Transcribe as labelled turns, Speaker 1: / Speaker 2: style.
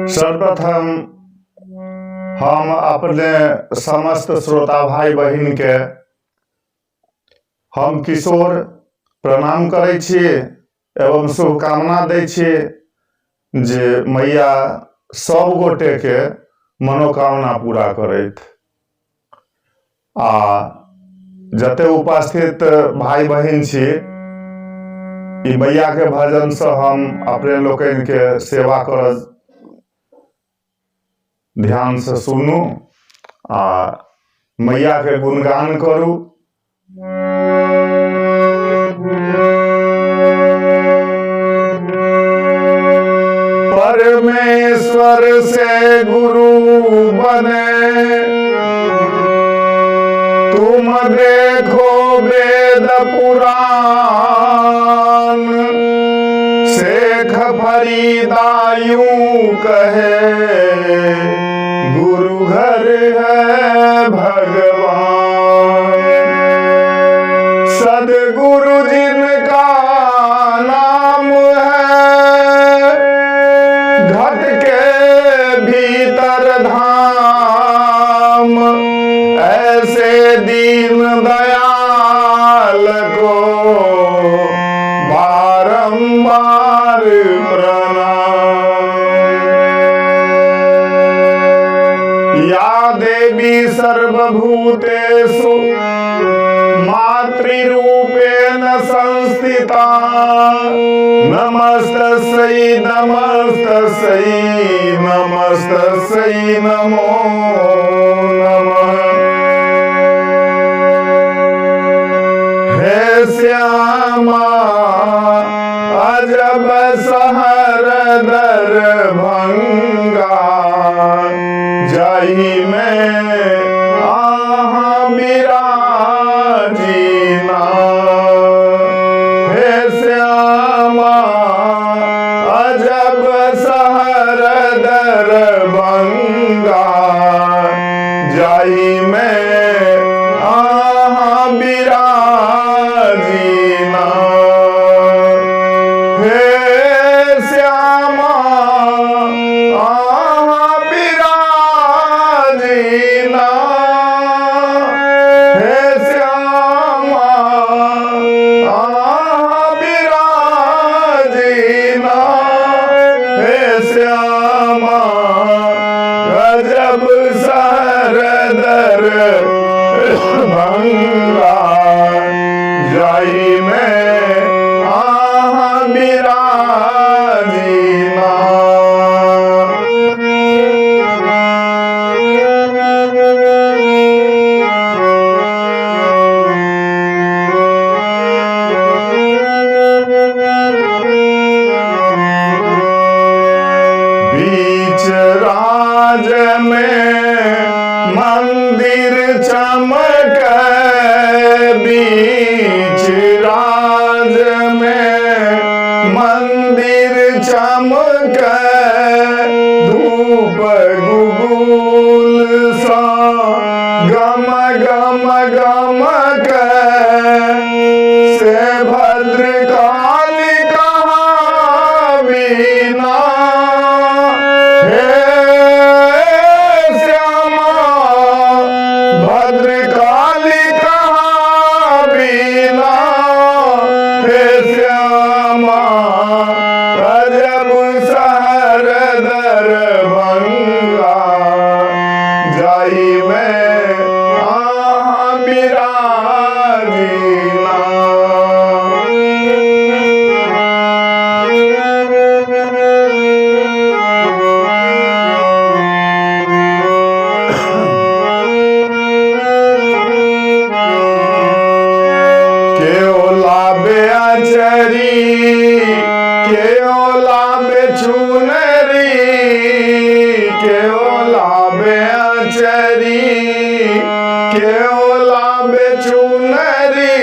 Speaker 1: सर्वप्रथम हम अपने समस्त श्रोता भाई बहिन के हम किशोर प्रणाम करै छी एवं शुभकामना दै छी जे मैया सब गोटे के मनोकामना पूरा करैत। आ जते उपस्थित भाई बहिन छी ई मैया के भजन से हम अपने लोकन के सेवा कर ध्यान से सुनू आ मैया के गुणगान करू। परमेश्वर से गुरु बने तुम देखो वेद पुराण, शेख फरीदा यूं कहे गुरु घर है भगवान। सदगुरु जिनका नाम है घट के भीतर धाम, ऐसे दीन दयाल को बारंबार प्रणाम। या देवी सर्वभूतेषु मातृरूपेण संस्थिता, नमस्तस्यै नमस्तस्यै नमस्तस्यै नमो नमः। हे श्यामा अजब सहर दरभंगा, जाहि में आहा विराजीना। हे श्यामा अजब सहर दरभंगा, जाहि में आहा विराजीना। हे श्यामा आहा विराजीना। हे श्यामा आहा विराजीना। हे श्यामा गजब सहर दरभंगा, जाहि में आहा विराजीना। बीच राज में मंदिर चमके, बीच राज में मंदिर चमके, धूप गुगुल सा गम गम गम के, से भद्रकाली कहावीना। हे श्यामा भद्रकाली कहावीना। हे श्यामा अजब सहर दरभंगा, जाहि में आहा विराजीना। केओ लाबे अचरी, केओ लाबे चुनरी, केओ लाबे अचरी, केओ लाबे चुनरी,